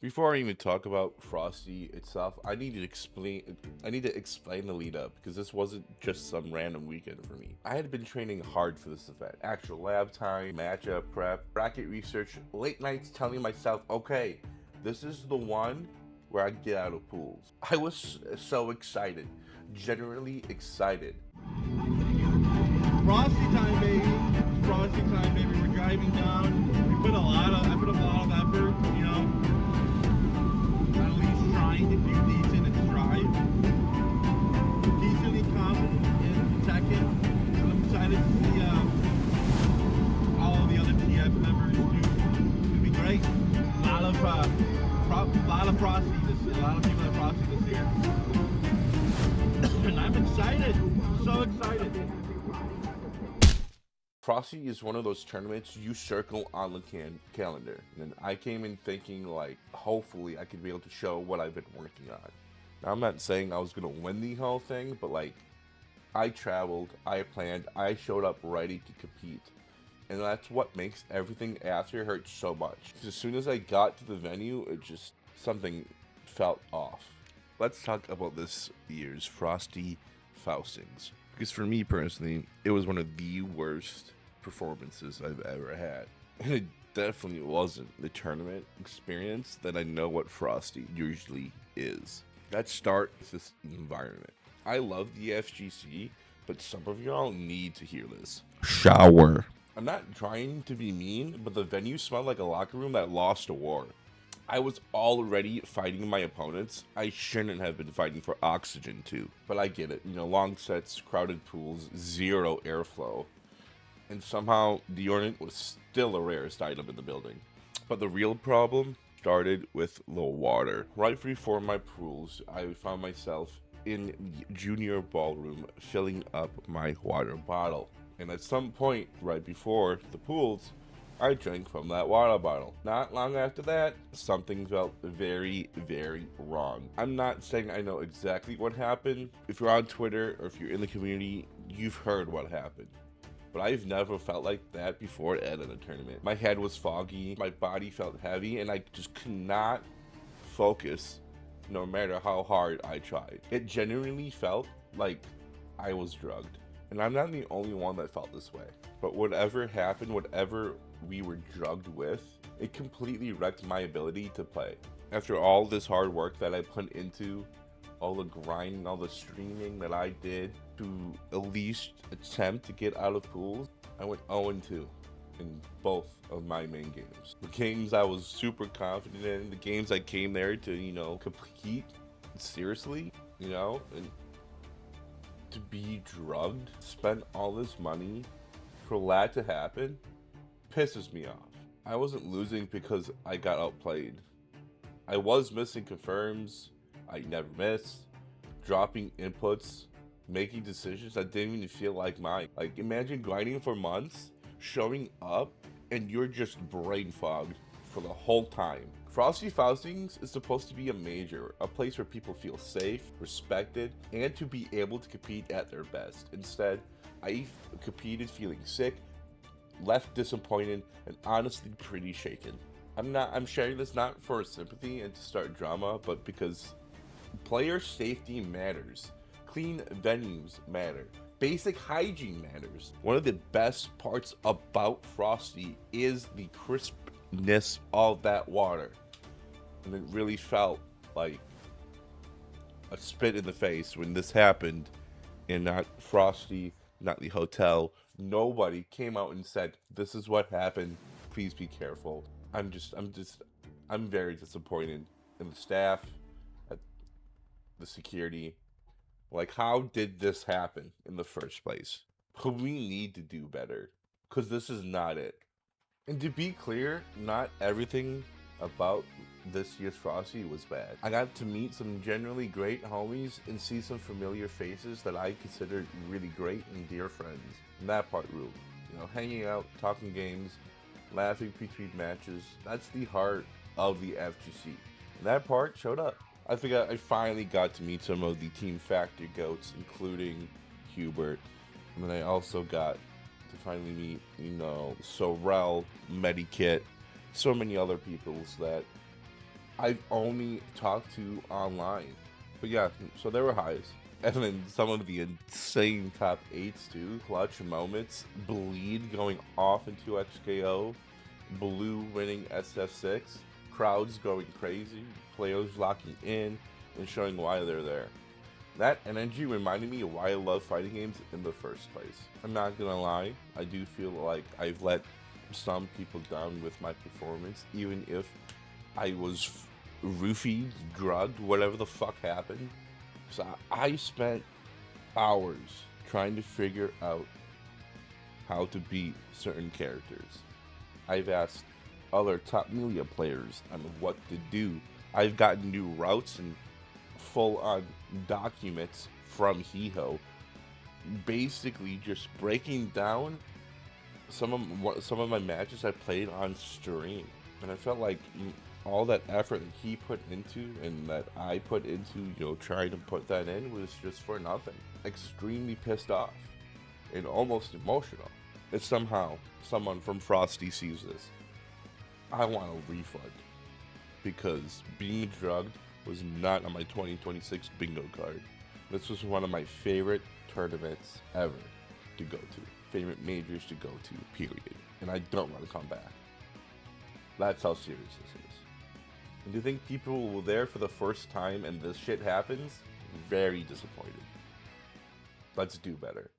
Before I even talk about Frosty itself, I need to explain the lead up because this wasn't just some random weekend for me. I had been training hard for this event. Actual lab time, matchup prep, bracket research, late nights telling myself, okay, this is the one where I get out of pools. I was so excited, generally excited. Frosty time, baby. It's Frosty time, baby. We're driving down. I put a lot of effort, at least trying to do decent at the drive. Decently confident in second. And I'm excited to see all of the other TF members do. It's gonna be great. A lot of Frosty this year. A lot of people at Frosty this year. And I'm excited. So excited. Frosty is one of those tournaments you circle on the calendar. And I came in thinking, like, hopefully I could be able to show what I've been working on. Now, I'm not saying I was going to win the whole thing, but, like, I traveled, I planned, I showed up ready to compete. And that's what makes everything after hurt so much. 'Cause as soon as I got to the venue, it just, something felt off. Let's talk about this year's Frosty Faustings. Because for me personally, it was one of the worst performances I've ever had. And it definitely wasn't the tournament experience that I know what Frosty usually is. Let's start with this environment. I love the FGC, but some of y'all need to hear this. Shower. I'm not trying to be mean, but the venue smelled like a locker room that lost a war. I was already fighting my opponents. I shouldn't have been fighting for oxygen too. But I get it. Long sets, crowded pools, zero airflow. And somehow deodorant was still the rarest item in the building. But the real problem started with the water. Right before my pools, I found myself in the junior ballroom filling up my water bottle. And at some point right before the pools, I drank from that water bottle. Not long after that, something felt very, very wrong. I'm not saying I know exactly what happened. If you're on Twitter or if you're in the community, you've heard what happened. But I've never felt like that before at a tournament. My head was foggy, my body felt heavy, and I just could not focus no matter how hard I tried. It genuinely felt like I was drugged. And I'm not the only one that felt this way. But whatever happened, whatever we were drugged with, it completely wrecked my ability to play. After all this hard work that I put into, all the grinding, all the streaming that I did to at least attempt to get out of pools, I went 0-2 in both of my main games. The games I was super confident in, the games I came there to, compete seriously, and to be drugged, spend all this money for that to happen, pisses me off. I wasn't losing because I got outplayed. I was missing confirms, I never missed, dropping inputs, making decisions that didn't even feel like mine. Like, imagine grinding for months, showing up, and you're just brain fogged for the whole time. Frosty Faustings is supposed to be a major, a place where people feel safe, respected, and to be able to compete at their best. Instead, I competed feeling sick, left disappointed, and honestly pretty shaken. I'm sharing this not for sympathy and to start drama, but because player safety matters. Clean venues matter. Basic hygiene matters. One of the best parts about Frosty is the crispness of that water. And it really felt like a spit in the face when this happened, and not Frosty, not the hotel. Nobody came out and said, "This is what happened. Please be careful." I'm very disappointed in the staff, at the security. Like, how did this happen in the first place? We need to do better, because this is not it. And to be clear, not everything about this year's Frosty was bad. I got to meet some generally great homies and see some familiar faces that I considered really great and dear friends. And that part ruled. Hanging out, talking games, laughing between matches. That's the heart of the FGC. And that part showed up. I think I finally got to meet some of the Team Factor goats, including Hubert. And then I also got to finally meet, Sorrel, Medikit, so many other peoples that I've only talked to online. But yeah, so there were highs. And then some of the insane top 8s too. Clutch moments. Bleed going off into XKO. Blue winning SF6. Crowds going crazy. Players locking in and showing why they're there. That energy reminded me of why I love fighting games in the first place. I'm not gonna lie, I do feel like I've let some people down with my performance, even if I was roofied, drugged, whatever the fuck happened. So I spent hours trying to figure out how to beat certain characters. I've asked other top melee players on what to do. I've gotten new routes and full on documents from Hiho, basically just breaking down some of my matches I played on stream, and I felt like all that effort that he put into and that I put into, trying to put that in was just for nothing. Extremely pissed off and almost emotional. If somehow someone from Frosty sees this, I want a refund because being drugged was not on my 2026 bingo card. This was one of my favorite tournaments ever to go to, favorite majors to go to, period. And I don't want to come back. That's how serious this is. And to think people were there for the first time and this shit happens, very disappointed. Let's do better.